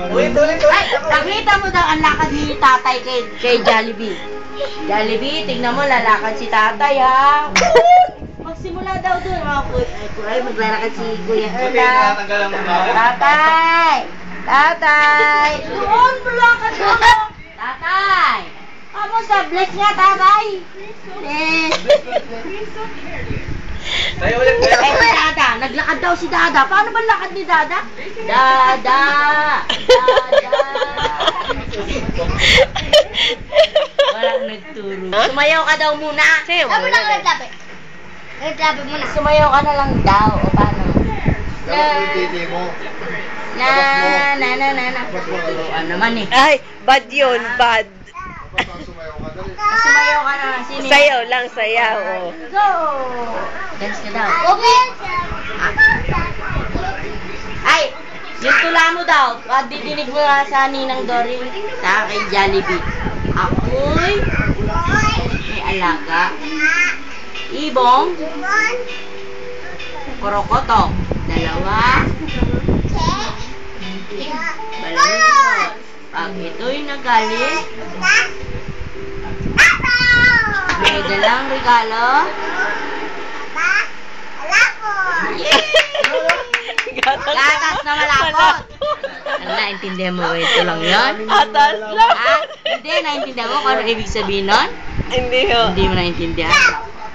Ulit. Nakita mo daw ang lakad ni tatay kay Jollibee. Jollibee, tignan mo, lalakad si tatay, ha? Magsimula daw dun. Ay, maglalakad si Kuya Erla. Tatay! Doon, malakad doon! Tatay! Kamusta? Bless nga, tatay! Bless! Si Dada, naglakad daw si Dada. Paano ba lakad ni Dada? Dada! Walang nagturo. Sumayaw ka daw muna. Sayaw mo na. Naglabi mo na. Sumayaw ka na lang daw. O paano? Turuan naman eh. Ay, bad yun, bad. Sumayaw ka na. Sayaw lang, sayaw. Oh. Go! Dance ka daw. Okay. Ay, yung tula mo daw. Didinig mo nga sa Ninang Dory sa kay Jollibee. Ako'y may alaga. Ibong. Korokoto. Dalawa. Balangkot. Pag ito'y nagalit, may dalang regalo. Gatas na malapot. Naintindihan mo ba ito lang yun? Atas lang. Hindi, naintindihan mo kung ano ibig sabihin nun? Hindi ho. Hindi mo naintindihan.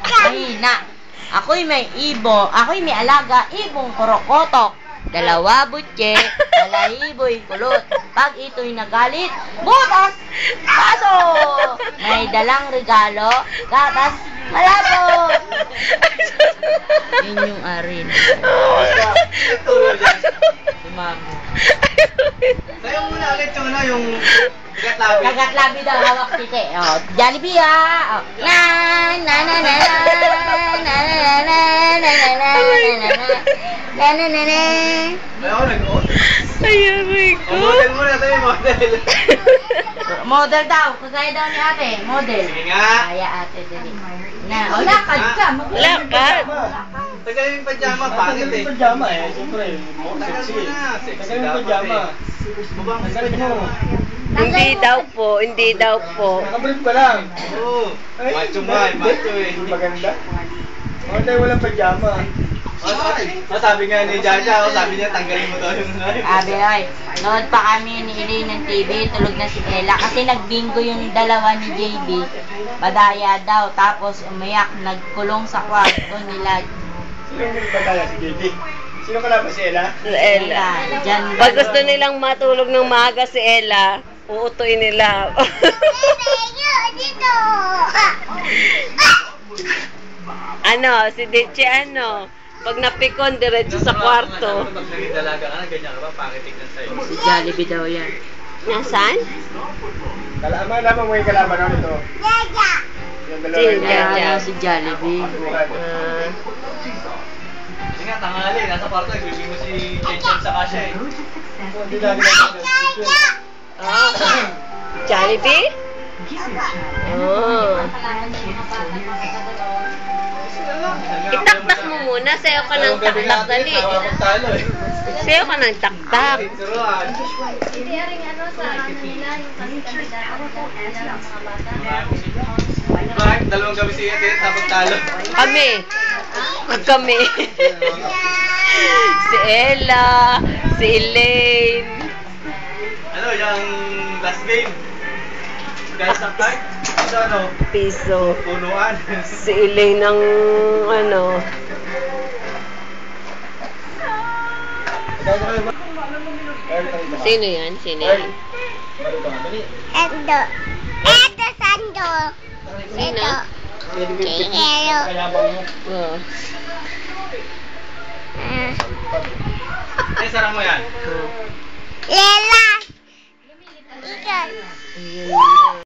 Mahina. Ako'y may alaga, ibong korokotok. Dalawa butye, balahiboy kulot. Pag ito'y nagalit, butas! Paso! May dalang regalo, gatas, malapot! Yun yung arin. Dumamo. Sayo muna ulit yung kagatlabi. Kagatlabi daw hawak tite. Oh, Jollibee ah. Oh. Ayaw nag-on. Ay, aray ko. Model muna tayo, model. Model daw, kagaya daw ni ate, model. Sige nga. Kaya ate dali. Na, lakad ka. Lakad. Tagal yung pajama, pangit eh. Pajama eh, siyempre. Tagal mo na, sexy Tagal yung dapat pajama. eh. Bubang Tagal mo. Hindi daw po, hindi daw po. Nakabrief ka lang. Oo. Macho nga eh, macho eh. Hindi maganda. Bakit tayo walang pajama? Sabi nga ni Jaja, sabi niya tanggalin mo daw yung live. Abi, ay, nood pa kami ni Elaine ng TV, tulog na si Ella. Kasi nagbingo yung dalawa ni JB. Badaya daw, tapos umiyak, nagkulong sa kwarto nila. Sino yung nagpataya si JB? Sino kalaban si Ella? Ella. Diyan Pag gusto nilang matulog ng maaga si Ella, uutuin nila. Ano, si Deche ano, pag napikon, diretso sa kwarto. Pag naging dalaga ka na, ganyan ka ba? Pangit tignan sa'yo. Si Jollibee daw yan. Nasaan? Kalaban mo yung kalaban ako nito. Yung dalawa Si yung Jaja. Kaya si Jollibee. Kasi nga, tangali, nasa kwarto, ibibig mo si Chen sa kasya eh. Hindi lagi na Jollibee? Oh. Itaktak mo muna, sayo ka ng taktak dali. Sayo ka ng taktak. Turuan. Hindi rin ano sa Manila, yung kanila mga bata. Bakit? Dalawang gabi si Ete, tapos talo. Kami. Kami. Si Ella, si Elaine. Ano, yung last game? Guys, ang card? Ito ano? Piso. Punuan. Si Elaine ang ano. Sino yan? Sino yan? Eto Sando. Sino? Pero. Oh. Ay, sarang mo yan. Lela. Ayun.